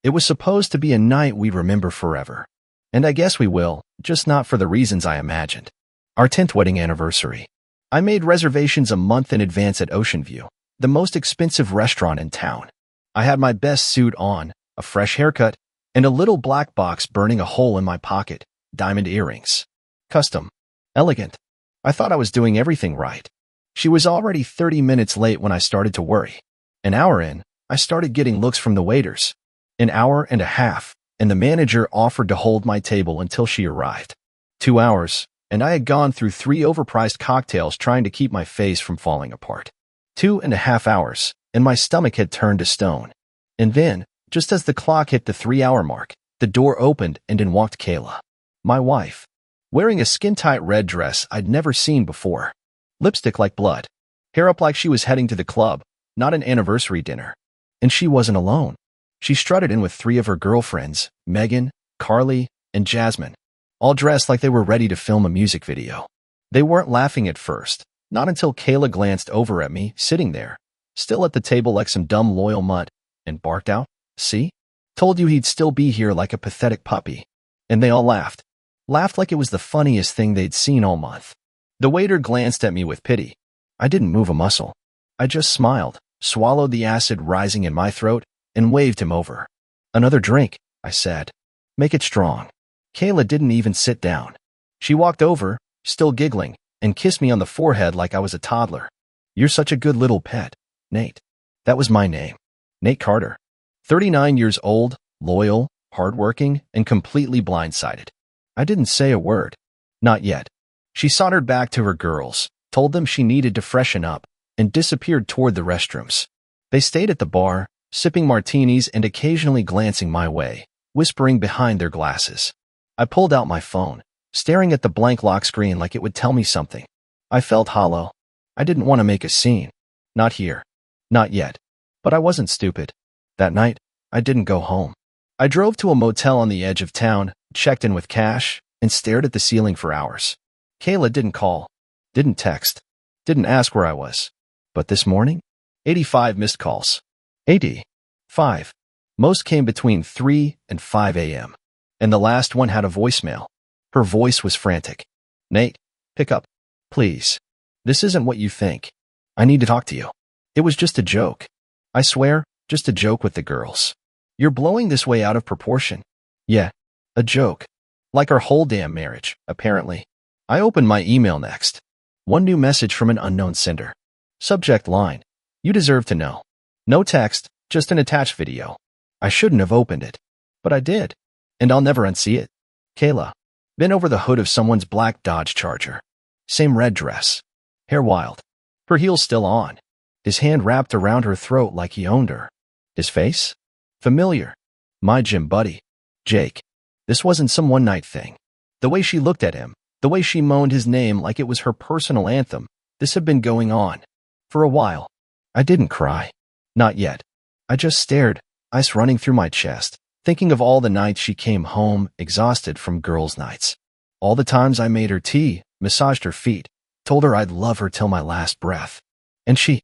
It was supposed to be a night we'd remember forever. And I guess we will, just not for the reasons I imagined. Our 10th wedding anniversary. I made reservations a month in advance at Ocean View, the most expensive restaurant in town. I had my best suit on, a fresh haircut, and a little black box burning a hole in my pocket, diamond earrings. Custom. Elegant. I thought I was doing everything right. She was already 30 minutes late when I started to worry. An hour in, I started getting looks from the waiters. An hour and a half, and the manager offered to hold my table until she arrived. 2 hours, and I had gone through 3 overpriced cocktails trying to keep my face from falling apart. 2.5 hours, and my stomach had turned to stone. And then, just as the clock hit the 3-hour mark, the door opened and in walked Kayla, my wife, wearing a skin-tight red dress I'd never seen before. Lipstick like blood. Hair up like she was heading to the club, not an anniversary dinner. And she wasn't alone. She strutted in with 3 of her girlfriends, Megan, Carly, and Jasmine, all dressed like they were ready to film a music video. They weren't laughing at first, not until Kayla glanced over at me, sitting there, still at the table like some dumb loyal mutt, and barked out, "See? Told you he'd still be here like a pathetic puppy." And they all laughed. Laughed like it was the funniest thing they'd seen all month. The waiter glanced at me with pity. I didn't move a muscle. I just smiled, swallowed the acid rising in my throat, and waved him over. "Another drink," I said. "Make it strong." Kayla didn't even sit down. She walked over, still giggling, and kissed me on the forehead like I was a toddler. "You're such a good little pet, Nate." That was my name. Nate Carter. 39 years old, loyal, hardworking, and completely blindsided. I didn't say a word. Not yet. She sauntered back to her girls, told them she needed to freshen up, and disappeared toward the restrooms. They stayed at the bar, sipping martinis and occasionally glancing my way, whispering behind their glasses. I pulled out my phone, staring at the blank lock screen like it would tell me something. I felt hollow. I didn't want to make a scene. Not here. Not yet. But I wasn't stupid. That night, I didn't go home. I drove to a motel on the edge of town, checked in with cash, and stared at the ceiling for hours. Kayla didn't call, didn't text, didn't ask where I was. But this morning, 85 missed calls. 85. Most came between 3 and 5 a.m. And the last one had a voicemail. Her voice was frantic. "Nate, pick up. Please. This isn't what you think. I need to talk to you. It was just a joke. I swear, just a joke with the girls. You're blowing this way out of proportion." "Yeah, a joke. Like our whole damn marriage, apparently." I opened my email next. One new message from an unknown sender. Subject line: "You deserve to know." No text, just an attached video. I shouldn't have opened it. But I did. And I'll never unsee it. Kayla. Been over the hood of someone's black Dodge Charger. Same red dress. Hair wild. Her heels still on. His hand wrapped around her throat like he owned her. His face? Familiar. My gym buddy. Jake. This wasn't some one-night thing. The way she looked at him, the way she moaned his name like it was her personal anthem, this had been going on. For a while. I didn't cry. Not yet. I just stared, ice running through my chest, thinking of all the nights she came home, exhausted from girls' nights. All the times I made her tea, massaged her feet, told her I'd love her till my last breath. And she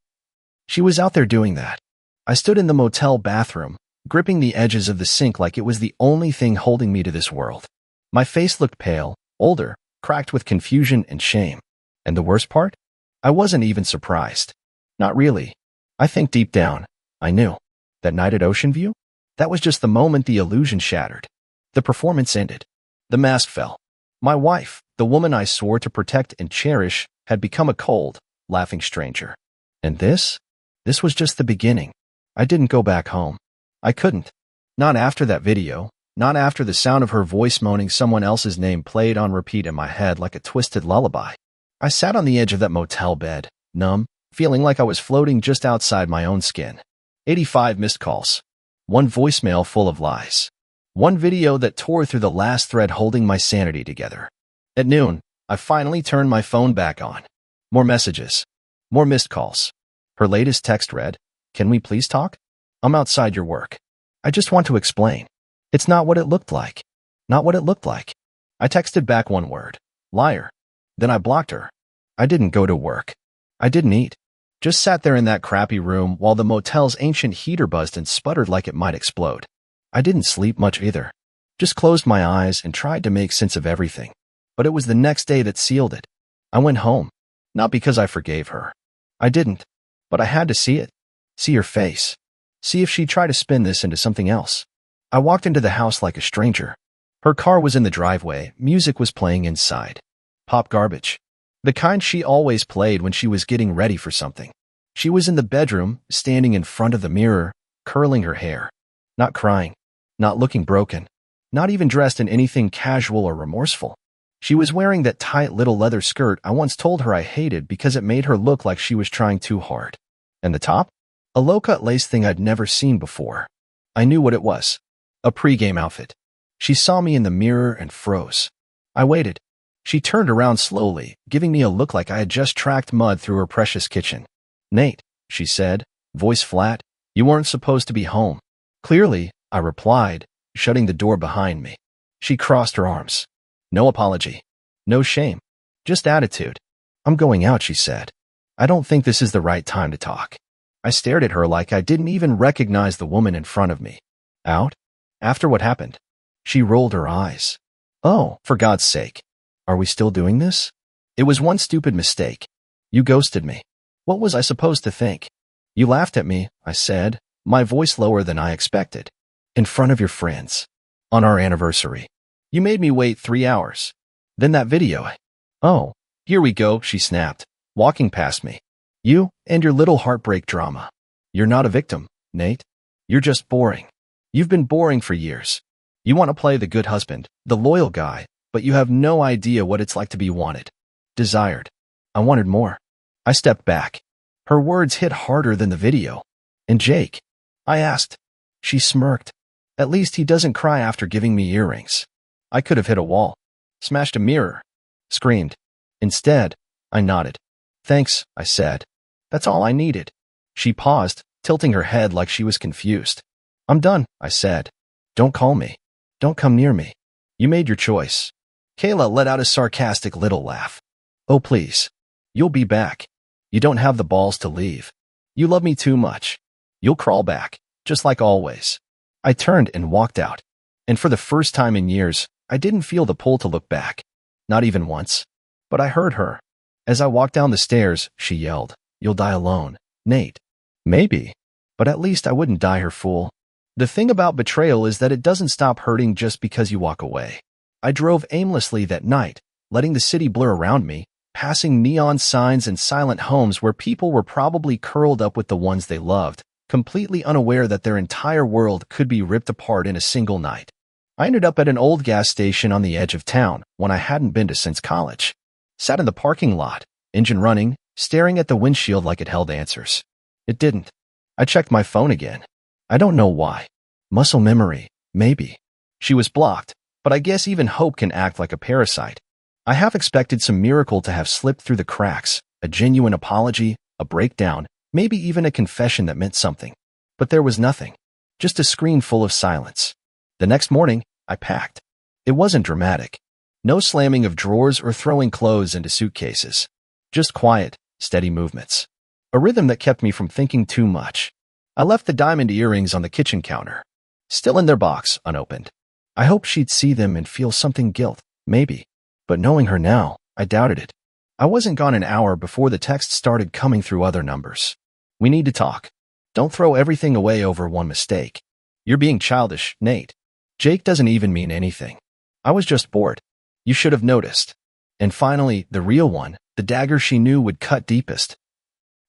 was out there doing that. I stood in the motel bathroom, gripping the edges of the sink like it was the only thing holding me to this world. My face looked pale, older, cracked with confusion and shame. And the worst part? I wasn't even surprised. Not really. I think deep down, I knew. That night at Ocean View? That was just the moment the illusion shattered. The performance ended. The mask fell. My wife, the woman I swore to protect and cherish, had become a cold, laughing stranger. And this was just the beginning. I didn't go back home. I couldn't. Not after that video. Not after the sound of her voice moaning someone else's name played on repeat in my head like a twisted lullaby. I sat on the edge of that motel bed, numb, feeling like I was floating just outside my own skin. 85 missed calls. One voicemail full of lies. One video that tore through the last thread holding my sanity together. At noon, I finally turned my phone back on. More messages. More missed calls. Her latest text read, "Can we please talk? I'm outside your work. I just want to explain. It's not what it looked like. Not what it looked like." I texted back one word. Liar. Then I blocked her. I didn't go to work. I didn't eat. Just sat there in that crappy room while the motel's ancient heater buzzed and sputtered like it might explode. I didn't sleep much either. Just closed my eyes and tried to make sense of everything. But it was the next day that sealed it. I went home. Not because I forgave her. I didn't. But I had to see it. See her face. See if she'd try to spin this into something else. I walked into the house like a stranger. Her car was in the driveway. Music was playing inside. Pop garbage. The kind she always played when she was getting ready for something. She was in the bedroom, standing in front of the mirror, curling her hair. Not crying. Not looking broken. Not even dressed in anything casual or remorseful. She was wearing that tight little leather skirt I once told her I hated because it made her look like she was trying too hard. And the top? A low-cut lace thing I'd never seen before. I knew what it was. A pregame outfit. She saw me in the mirror and froze. I waited. She turned around slowly, giving me a look like I had just tracked mud through her precious kitchen. "Nate," she said, voice flat, "you weren't supposed to be home." "Clearly," I replied, shutting the door behind me. She crossed her arms. "No apology. No shame. Just attitude." "I'm going out," she said. "I don't think this is the right time to talk." I stared at her like I didn't even recognize the woman in front of me. "Out? After what happened?" She rolled her eyes. "Oh, for God's sake. Are we still doing this? It was one stupid mistake. You ghosted me. What was I supposed to think?" "You laughed at me," I said, my voice lower than I expected. "In front of your friends. On our anniversary. You made me wait 3 hours. Then that video." "Oh, here we go," she snapped, walking past me. "You and your little heartbreak drama. You're not a victim, Nate. You're just boring. You've been boring for years. You want to play the good husband, the loyal guy, but you have no idea what it's like to be wanted. Desired." I wanted more. I stepped back. Her words hit harder than the video. "And Jake?" I asked. She smirked. "At least he doesn't cry after giving me earrings." I could have hit a wall. Smashed a mirror. Screamed. Instead, I nodded. "Thanks," I said. "That's all I needed." She paused, tilting her head like she was confused. "I'm done," I said. "Don't call me. Don't come near me. You made your choice." Kayla let out a sarcastic little laugh. "Oh, please. You'll be back. You don't have the balls to leave. You love me too much. You'll crawl back, just like always." I turned and walked out. And for the first time in years, I didn't feel the pull to look back. Not even once. But I heard her. As I walked down the stairs, she yelled, "You'll die alone, Nate." Maybe. But at least I wouldn't die her fool. The thing about betrayal is that it doesn't stop hurting just because you walk away. I drove aimlessly that night, letting the city blur around me, passing neon signs and silent homes where people were probably curled up with the ones they loved, completely unaware that their entire world could be ripped apart in a single night. I ended up at an old gas station on the edge of town, one I hadn't been to since college. Sat in the parking lot, engine running, staring at the windshield like it held answers. It didn't. I checked my phone again. I don't know why. Muscle memory, maybe. She was blocked, but I guess even hope can act like a parasite. I half expected some miracle to have slipped through the cracks, a genuine apology, a breakdown, maybe even a confession that meant something. But there was nothing. Just a screen full of silence. The next morning, I packed. It wasn't dramatic. No slamming of drawers or throwing clothes into suitcases. Just quiet, steady movements. A rhythm that kept me from thinking too much. I left the diamond earrings on the kitchen counter. Still in their box, unopened. I hoped she'd see them and feel something guilt, maybe. But knowing her now, I doubted it. I wasn't gone an hour before the text started coming through other numbers. "We need to talk. Don't throw everything away over one mistake. You're being childish, Nate. Jake doesn't even mean anything. I was just bored. You should have noticed." And finally, the real one, the dagger she knew would cut deepest.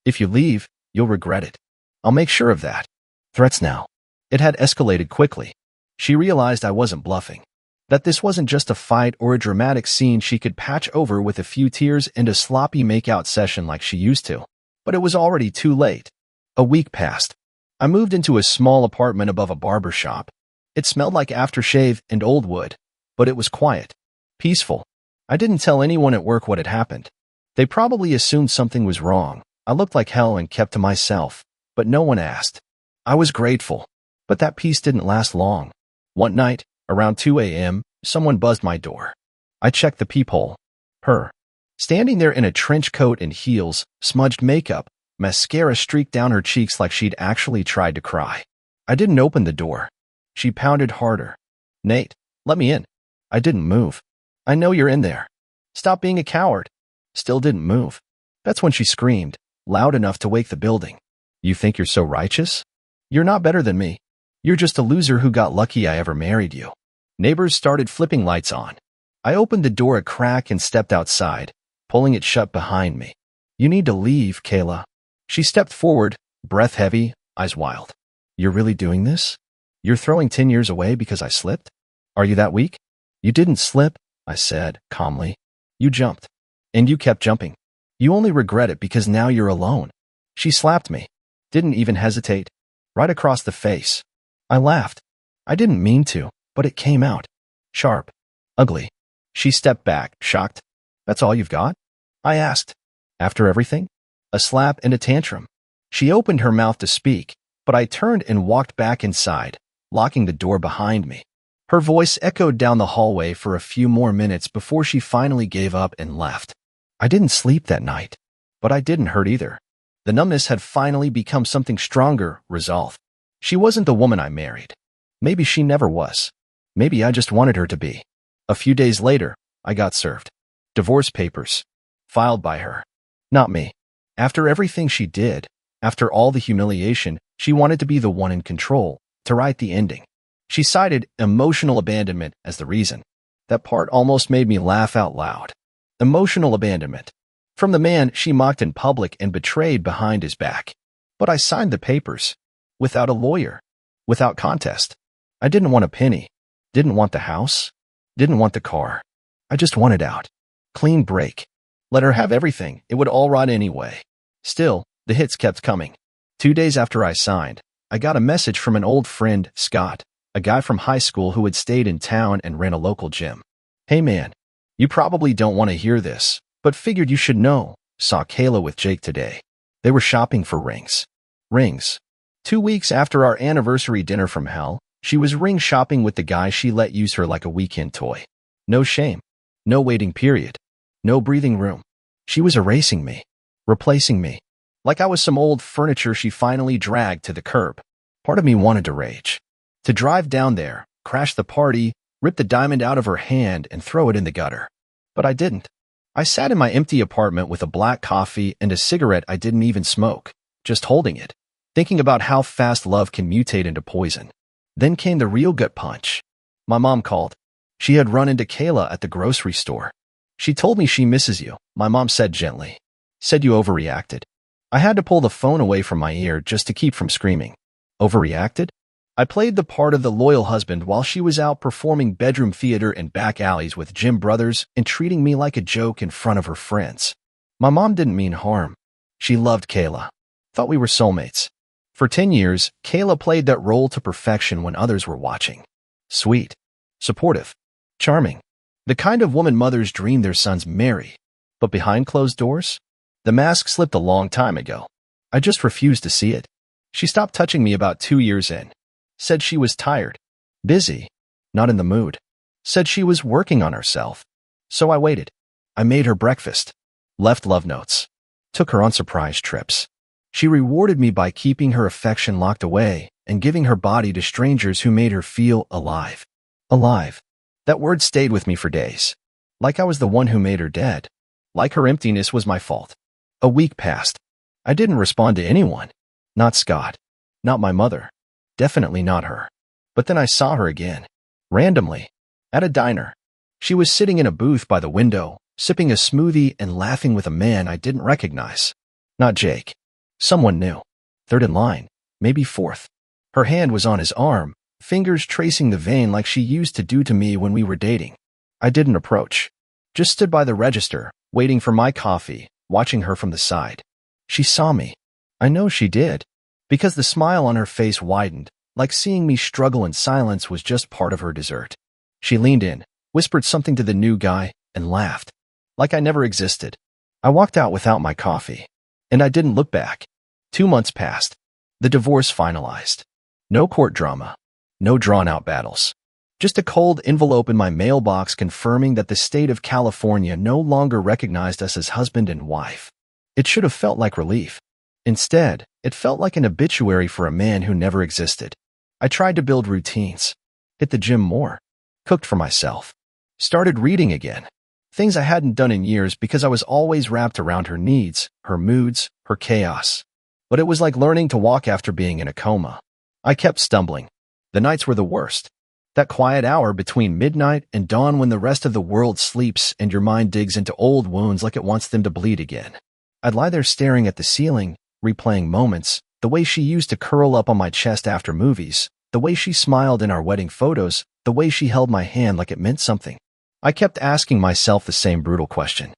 "If you leave, you'll regret it. I'll make sure of that." Threats now. It had escalated quickly. She realized I wasn't bluffing. That this wasn't just a fight or a dramatic scene she could patch over with a few tears and a sloppy make-out session like she used to. But it was already too late. A week passed. I moved into a small apartment above a barber shop. It smelled like aftershave and old wood, but it was quiet. Peaceful. I didn't tell anyone at work what had happened. They probably assumed something was wrong. I looked like hell and kept to myself, but no one asked. I was grateful, but that peace didn't last long. One night, around 2 a.m., someone buzzed my door. I checked the peephole. Her. Standing there in a trench coat and heels, smudged makeup, mascara streaked down her cheeks like she'd actually tried to cry. I didn't open the door. She pounded harder. Nate, let me in. I didn't move. I know you're in there. Stop being a coward. Still didn't move. That's when she screamed, loud enough to wake the building. You think you're so righteous? You're not better than me. You're just a loser who got lucky I ever married you. Neighbors started flipping lights on. I opened the door a crack and stepped outside, pulling it shut behind me. You need to leave, Kayla. She stepped forward, breath heavy, eyes wild. You're really doing this? You're throwing 10 years away because I slipped? Are you that weak? You didn't slip, I said, calmly. You jumped. And you kept jumping. You only regret it because now you're alone. She slapped me. Didn't even hesitate. Right across the face. I laughed. I didn't mean to, but it came out. Sharp. Ugly. She stepped back, shocked. That's all you've got? I asked. After everything? A slap and a tantrum. She opened her mouth to speak, but I turned and walked back inside, locking the door behind me. Her voice echoed down the hallway for a few more minutes before she finally gave up and left. I didn't sleep that night, but I didn't hurt either. The numbness had finally become something stronger, resolve. She wasn't the woman I married. Maybe she never was. Maybe I just wanted her to be. A few days later, I got served. Divorce papers. Filed by her. Not me. After everything she did, after all the humiliation, she wanted to be the one in control, to write the ending. She cited emotional abandonment as the reason. That part almost made me laugh out loud. Emotional abandonment. From the man she mocked in public and betrayed behind his back. But I signed the papers. Without a lawyer. Without contest. I didn't want a penny. Didn't want the house. Didn't want the car. I just wanted out. Clean break. Let her have everything. It would all rot anyway. Still, the hits kept coming. 2 days after I signed, I got a message from an old friend, Scott, a guy from high school who had stayed in town and ran a local gym. Hey man, you probably don't want to hear this, but figured you should know. Saw Kayla with Jake today. They were shopping for rings. Rings. 2 weeks after our anniversary dinner from hell, she was ring shopping with the guy she let use her like a weekend toy. No shame. No waiting period. No breathing room. She was erasing me. Replacing me. Like I was some old furniture she finally dragged to the curb. Part of me wanted to rage. To drive down there, crash the party, rip the diamond out of her hand and throw it in the gutter. But I didn't. I sat in my empty apartment with a black coffee and a cigarette I didn't even smoke, just holding it, thinking about how fast love can mutate into poison. Then came the real gut punch. My mom called. She had run into Kayla at the grocery store. She told me she misses you, my mom said gently. Said you overreacted. I had to pull the phone away from my ear just to keep from screaming. Overreacted? I played the part of the loyal husband while she was out performing bedroom theater in back alleys with gym brothers and treating me like a joke in front of her friends. My mom didn't mean harm. She loved Kayla. Thought we were soulmates. For 10 years, Kayla played that role to perfection when others were watching. Sweet. Supportive. Charming. The kind of woman mothers dream their sons marry. But behind closed doors? The mask slipped a long time ago. I just refused to see it. She stopped touching me about 2 years in. Said she was tired. Busy. Not in the mood. Said she was working on herself. So I waited. I made her breakfast. Left love notes. Took her on surprise trips. She rewarded me by keeping her affection locked away and giving her body to strangers who made her feel alive. Alive. That word stayed with me for days. Like I was the one who made her dead. Like her emptiness was my fault. A week passed. I didn't respond to anyone. Not Scott. Not my mother. Definitely not her. But then I saw her again. Randomly. At a diner. She was sitting in a booth by the window, sipping a smoothie and laughing with a man I didn't recognize. Not Jake. Someone new. Third in line. Maybe fourth. Her hand was on his arm, fingers tracing the vein like she used to do to me when we were dating. I didn't approach. Just stood by the register, waiting for my coffee, watching her from the side. She saw me. I know she did. Because the smile on her face widened, like seeing me struggle in silence was just part of her dessert. She leaned in, whispered something to the new guy, and laughed. Like I never existed. I walked out without my coffee. And I didn't look back. 2 months passed. The divorce finalized. No court drama. No drawn-out battles. Just a cold envelope in my mailbox confirming that the state of California no longer recognized us as husband and wife. It should have felt like relief. Instead, it felt like an obituary for a man who never existed. I tried to build routines, hit the gym more, cooked for myself, started reading again. Things I hadn't done in years because I was always wrapped around her needs, her moods, her chaos. But it was like learning to walk after being in a coma. I kept stumbling. The nights were the worst. That quiet hour between midnight and dawn when the rest of the world sleeps and your mind digs into old wounds like it wants them to bleed again. I'd lie there staring at the ceiling, replaying moments, the way she used to curl up on my chest after movies, the way she smiled in our wedding photos, the way she held my hand like it meant something. I kept asking myself the same brutal question.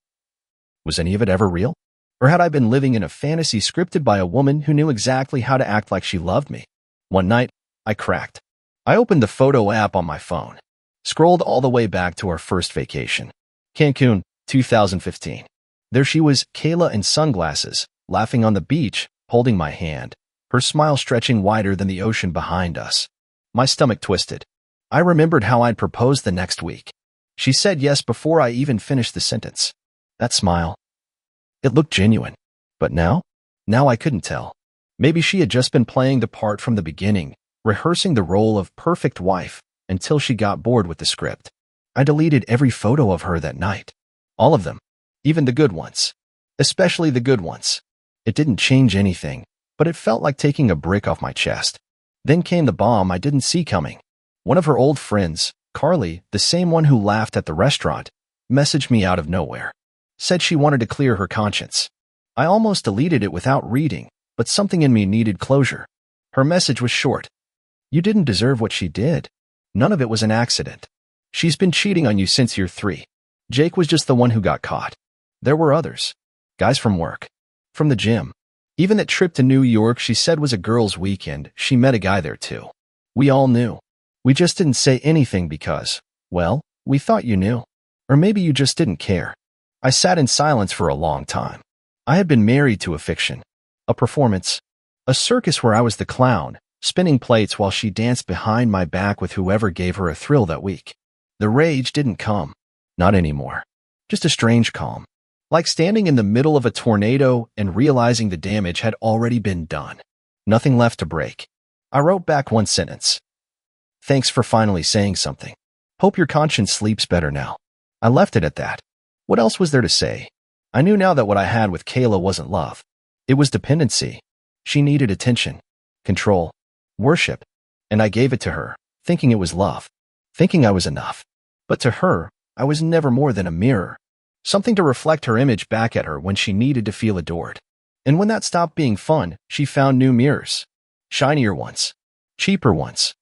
Was any of it ever real? Or had I been living in a fantasy scripted by a woman who knew exactly how to act like she loved me? One night, I cracked. I opened the photo app on my phone, scrolled all the way back to our first vacation. Cancun, 2015. There she was, Kayla in sunglasses, laughing on the beach, holding my hand, her smile stretching wider than the ocean behind us. My stomach twisted. I remembered how I'd proposed the next week. She said yes before I even finished the sentence. That smile. It looked genuine. But now? Now I couldn't tell. Maybe she had just been playing the part from the beginning, rehearsing the role of perfect wife until she got bored with the script. I deleted every photo of her that night. All of them. Even the good ones. Especially the good ones. It didn't change anything, but it felt like taking a brick off my chest. Then came the bomb I didn't see coming. One of her old friends, Carly, the same one who laughed at the restaurant, messaged me out of nowhere. Said she wanted to clear her conscience. I almost deleted it without reading, but something in me needed closure. Her message was short. You didn't deserve what she did. None of it was an accident. She's been cheating on you since year 3. Jake was just the one who got caught. There were others. Guys from work. From the gym. Even that trip to New York she said was a girls' weekend, she met a guy there too. We all knew. We just didn't say anything because, well, we thought you knew. Or maybe you just didn't care. I sat in silence for a long time. I had been married to a fiction. A performance. A circus where I was the clown, spinning plates while she danced behind my back with whoever gave her a thrill that week. The rage didn't come. Not anymore. Just a strange calm. Like standing in the middle of a tornado and realizing the damage had already been done. Nothing left to break. I wrote back one sentence. Thanks for finally saying something. Hope your conscience sleeps better now. I left it at that. What else was there to say? I knew now that what I had with Kayla wasn't love. It was dependency. She needed attention, control, worship, and I gave it to her, thinking it was love, thinking I was enough. But to her, I was never more than a mirror, something to reflect her image back at her when she needed to feel adored. And when that stopped being fun, she found new mirrors. Shinier ones, cheaper ones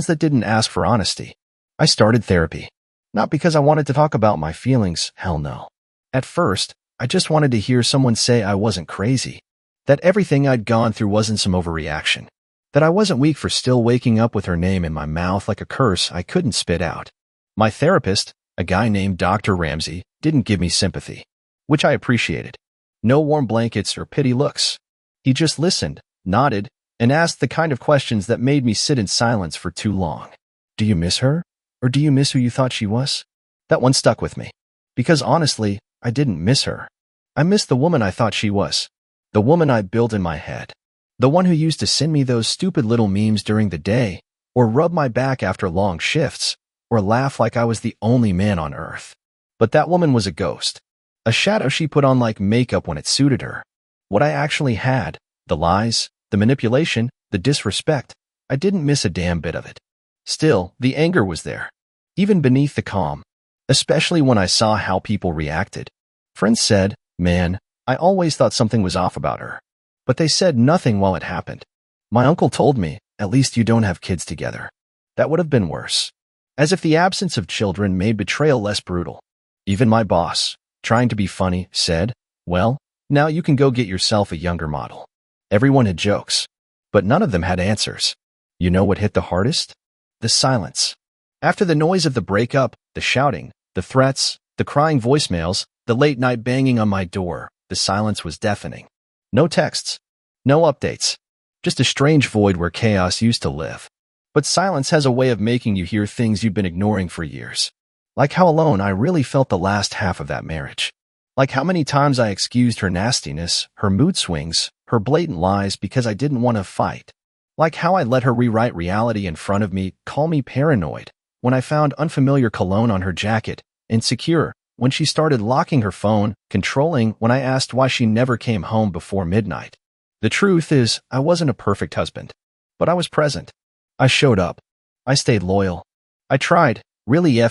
that didn't ask for honesty. I started therapy. Not because I wanted to talk about my feelings, hell no. At first, I just wanted to hear someone say I wasn't crazy, that everything I'd gone through wasn't some overreaction, that I wasn't weak for still waking up with her name in my mouth like a curse I couldn't spit out. My therapist, a guy named Dr. Ramsey, didn't give me sympathy, which I appreciated. No warm blankets or pity looks. He just listened, nodded, and asked the kind of questions that made me sit in silence for too long. Do you miss her? Or do you miss who you thought she was? That one stuck with me. Because honestly, I didn't miss her. I missed the woman I thought she was. The woman I built in my head. The one who used to send me those stupid little memes during the day, or rub my back after long shifts, or laugh like I was the only man on earth. But that woman was a ghost. A shadow she put on like makeup when it suited her. What I actually had, the lies, the manipulation, the disrespect, I didn't miss a damn bit of it. Still, the anger was there, even beneath the calm, especially when I saw how people reacted. Friends said, man, I always thought something was off about her. But they said nothing while it happened. My uncle told me, at least you don't have kids together. That would have been worse. As if the absence of children made betrayal less brutal. Even my boss, trying to be funny, said, well, now you can go get yourself a younger model. Everyone had jokes, but none of them had answers. You know what hit the hardest? The silence. After the noise of the breakup, the shouting, the threats, the crying voicemails, the late-night banging on my door, the silence was deafening. No texts. No updates. Just a strange void where chaos used to live. But silence has a way of making you hear things you've been ignoring for years. Like how alone I really felt the last half of that marriage. Like how many times I excused her nastiness, her mood swings, her blatant lies because I didn't want to fight. Like how I let her rewrite reality in front of me, call me paranoid, when I found unfamiliar cologne on her jacket, insecure, when she started locking her phone, controlling when I asked why she never came home before midnight. The truth is, I wasn't a perfect husband, but I was present. I showed up. I stayed loyal. I tried, really ing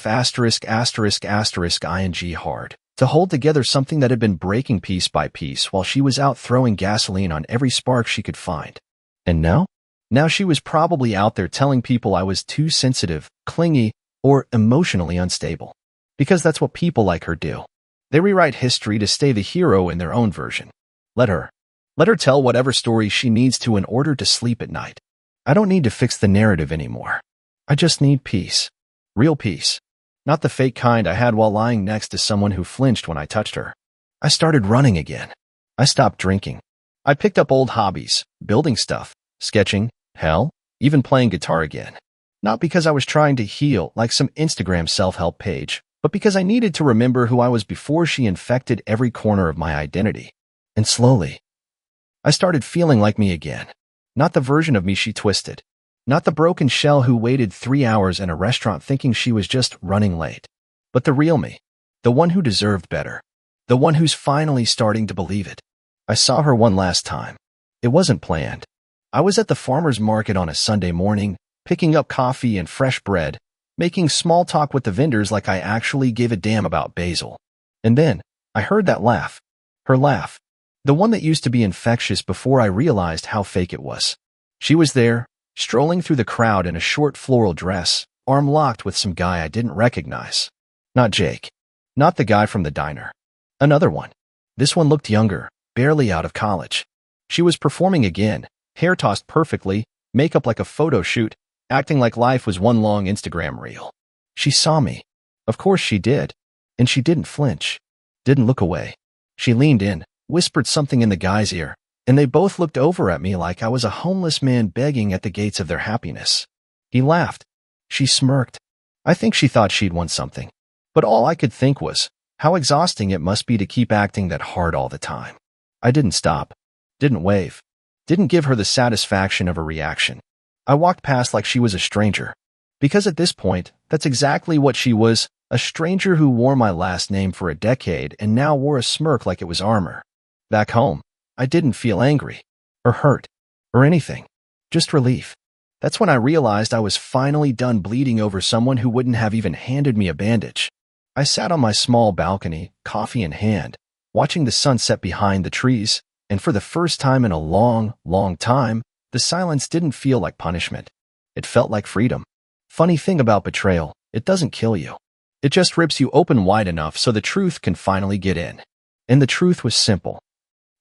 hard, to hold together something that had been breaking piece by piece while she was out throwing gasoline on every spark she could find. And now? Now she was probably out there telling people I was too sensitive, clingy, or emotionally unstable. Because that's what people like her do. They rewrite history to stay the hero in their own version. Let her. Let her tell whatever story she needs to in order to sleep at night. I don't need to fix the narrative anymore. I just need peace. Real peace. Not the fake kind I had while lying next to someone who flinched when I touched her. I started running again. I stopped drinking. I picked up old hobbies, building stuff, sketching, hell, even playing guitar again. Not because I was trying to heal like some Instagram self-help page, but because I needed to remember who I was before she infected every corner of my identity. And slowly, I started feeling like me again. Not the version of me she twisted. Not the broken shell who waited 3 hours in a restaurant thinking she was just running late. But the real me. The one who deserved better. The one who's finally starting to believe it. I saw her one last time. It wasn't planned. I was at the farmer's market on a Sunday morning, picking up coffee and fresh bread, making small talk with the vendors like I actually gave a damn about basil. And then, I heard that laugh. Her laugh. The one that used to be infectious before I realized how fake it was. She was there, strolling through the crowd in a short floral dress, arm locked with some guy I didn't recognize. Not Jake. Not the guy from the diner. Another one. This one looked younger, barely out of college. She was performing again, hair tossed perfectly, makeup like a photo shoot, acting like life was one long Instagram reel. She saw me. Of course she did. And she didn't flinch. Didn't look away. She leaned in, whispered something in the guy's ear, and they both looked over at me like I was a homeless man begging at the gates of their happiness. He laughed. She smirked. I think she thought she'd won something. But all I could think was, how exhausting it must be to keep acting that hard all the time. I didn't stop. Didn't wave. Didn't give her the satisfaction of a reaction. I walked past like she was a stranger. Because at this point, that's exactly what she was, a stranger who wore my last name for a decade and now wore a smirk like it was armor. Back home, I didn't feel angry, or hurt, or anything. Just relief. That's when I realized I was finally done bleeding over someone who wouldn't have even handed me a bandage. I sat on my small balcony, coffee in hand, watching the sunset behind the trees, and for the first time in a long, long time, the silence didn't feel like punishment. It felt like freedom. Funny thing about betrayal, it doesn't kill you. It just rips you open wide enough so the truth can finally get in. And the truth was simple.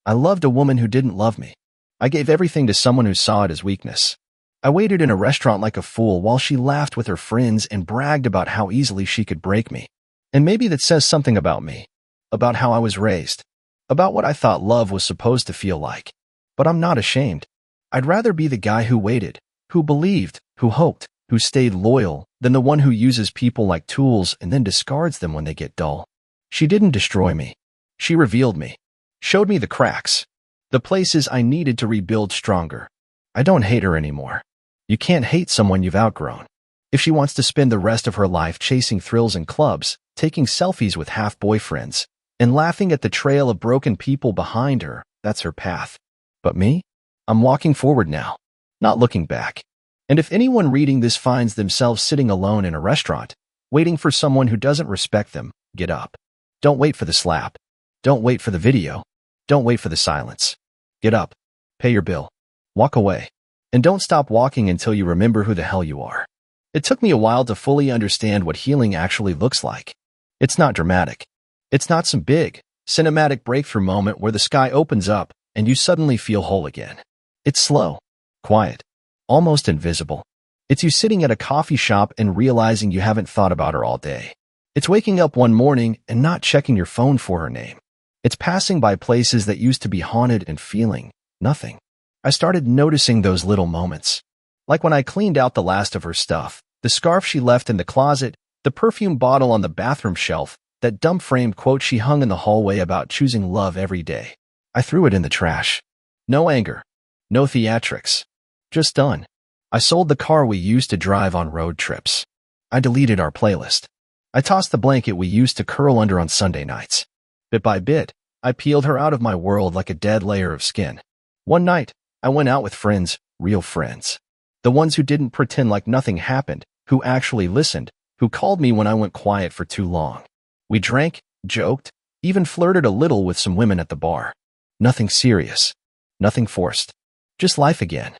I loved a woman who didn't love me. I gave everything to someone who saw it as weakness. I waited in a restaurant like a fool while she laughed with her friends and bragged about how easily she could break me. And maybe that says something about me, about how I was raised, about what I thought love was supposed to feel like. But I'm not ashamed. I'd rather be the guy who waited, who believed, who hoped, who stayed loyal, than the one who uses people like tools and then discards them when they get dull. She didn't destroy me. She revealed me, showed me the cracks, the places I needed to rebuild stronger. I don't hate her anymore. You can't hate someone you've outgrown. If she wants to spend the rest of her life chasing thrills in clubs, taking selfies with half-boyfriends, and laughing at the trail of broken people behind her, that's her path. But me? I'm walking forward now, not looking back. And if anyone reading this finds themselves sitting alone in a restaurant, waiting for someone who doesn't respect them, get up. Don't wait for the slap. Don't wait for the video. Don't wait for the silence. Get up. Pay your bill. Walk away. And don't stop walking until you remember who the hell you are. It took me a while to fully understand what healing actually looks like. It's not dramatic. It's not some big, cinematic breakthrough moment where the sky opens up and you suddenly feel whole again. It's slow, quiet, almost invisible. It's you sitting at a coffee shop and realizing you haven't thought about her all day. It's waking up one morning and not checking your phone for her name. It's passing by places that used to be haunted and feeling nothing. I started noticing those little moments. Like when I cleaned out the last of her stuff, the scarf she left in the closet, the perfume bottle on the bathroom shelf, that dumb framed quote she hung in the hallway about choosing love every day. I threw it in the trash. No anger. No theatrics. Just done. I sold the car we used to drive on road trips. I deleted our playlist. I tossed the blanket we used to curl under on Sunday nights. Bit by bit, I peeled her out of my world like a dead layer of skin. One night, I went out with friends, real friends. The ones who didn't pretend like nothing happened, who actually listened, who called me when I went quiet for too long. We drank, joked, even flirted a little with some women at the bar. Nothing serious. Nothing forced. Just life again.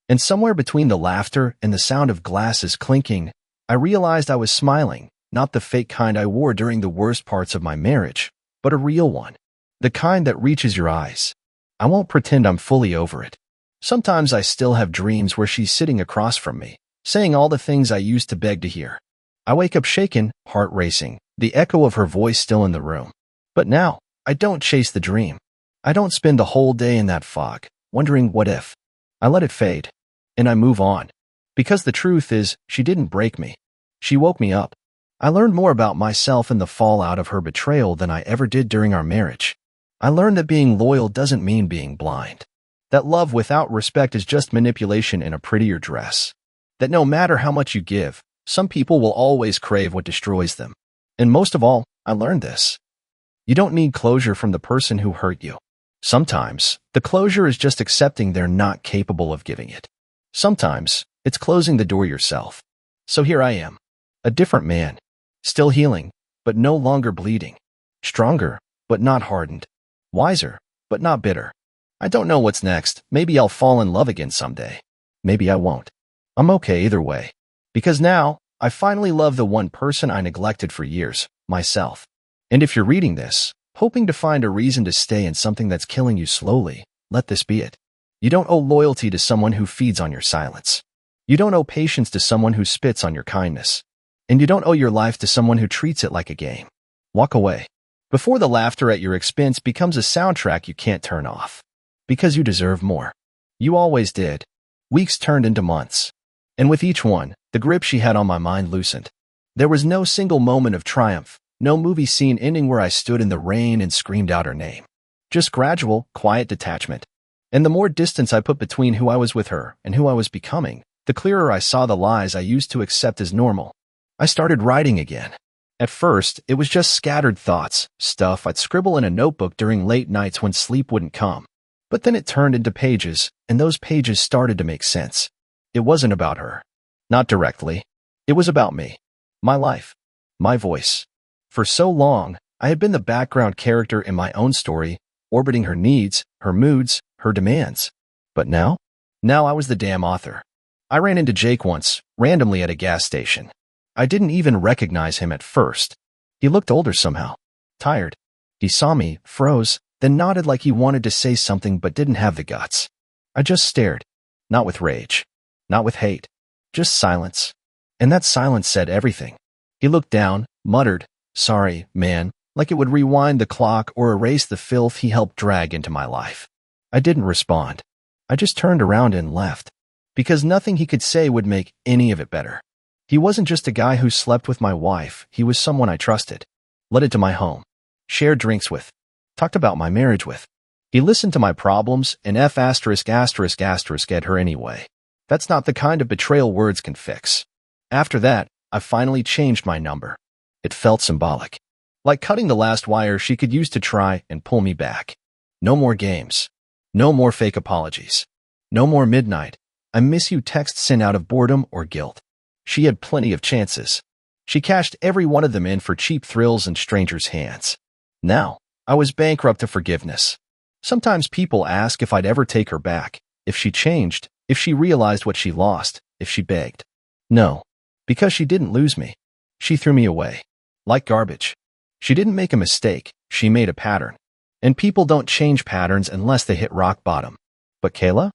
And somewhere between the laughter and the sound of glasses clinking, I realized I was smiling, not the fake kind I wore during the worst parts of my marriage, but a real one. The kind that reaches your eyes. I won't pretend I'm fully over it. Sometimes I still have dreams where she's sitting across from me, saying all the things I used to beg to hear. I wake up shaken, heart racing, the echo of her voice still in the room. But now, I don't chase the dream. I don't spend the whole day in that fog, wondering what if. I let it fade, and I move on. Because the truth is, she didn't break me. She woke me up. I learned more about myself in the fallout of her betrayal than I ever did during our marriage. I learned that being loyal doesn't mean being blind. That love without respect is just manipulation in a prettier dress. That no matter how much you give, some people will always crave what destroys them. And most of all, I learned this. You don't need closure from the person who hurt you. Sometimes, the closure is just accepting they're not capable of giving it. Sometimes, it's closing the door yourself. So here I am, a different man, still healing, but no longer bleeding. Stronger, but not hardened. Wiser, but not bitter. I don't know what's next. Maybe I'll fall in love again someday. Maybe I won't. I'm okay either way. Because now, I finally love the one person I neglected for years, myself. And if you're reading this, hoping to find a reason to stay in something that's killing you slowly, let this be it. You don't owe loyalty to someone who feeds on your silence. You don't owe patience to someone who spits on your kindness. And you don't owe your life to someone who treats it like a game. Walk away. Before the laughter at your expense becomes a soundtrack you can't turn off. Because you deserve more. You always did. Weeks turned into months. And with each one, the grip she had on my mind loosened. There was no single moment of triumph, no movie scene ending where I stood in the rain and screamed out her name. Just gradual, quiet detachment. And the more distance I put between who I was with her and who I was becoming, the clearer I saw the lies I used to accept as normal. I started writing again. At first, it was just scattered thoughts, stuff I'd scribble in a notebook during late nights when sleep wouldn't come. But then it turned into pages, and those pages started to make sense. It wasn't about her. Not directly. It was about me. My life. My voice. For so long, I had been the background character in my own story, orbiting her needs, her moods, her demands. But now? Now I was the damn author. I ran into Jake once, randomly at a gas station. I didn't even recognize him at first. He looked older somehow. Tired. He saw me, froze, then nodded like he wanted to say something but didn't have the guts. I just stared. Not with rage. Not with hate. Just silence. And that silence said everything. He looked down, muttered, "Sorry, man," like it would rewind the clock or erase the filth he helped drag into my life. I didn't respond. I just turned around and left. Because nothing he could say would make any of it better. He wasn't just a guy who slept with my wife, he was someone I trusted. Let into my home. Shared drinks with. Talked about my marriage with. He listened to my problems and at her anyway. That's not the kind of betrayal words can fix. After that, I finally changed my number. It felt symbolic. Like cutting the last wire she could use to try and pull me back. No more games. No more fake apologies. No more midnight. I miss you texts sent out of boredom or guilt. She had plenty of chances. She cashed every one of them in for cheap thrills in strangers' hands. Now, I was bankrupt of forgiveness. Sometimes people ask if I'd ever take her back, if she changed, if she realized what she lost, if she begged. No, because she didn't lose me. She threw me away. Like garbage. She didn't make a mistake, she made a pattern. And people don't change patterns unless they hit rock bottom. But Kayla?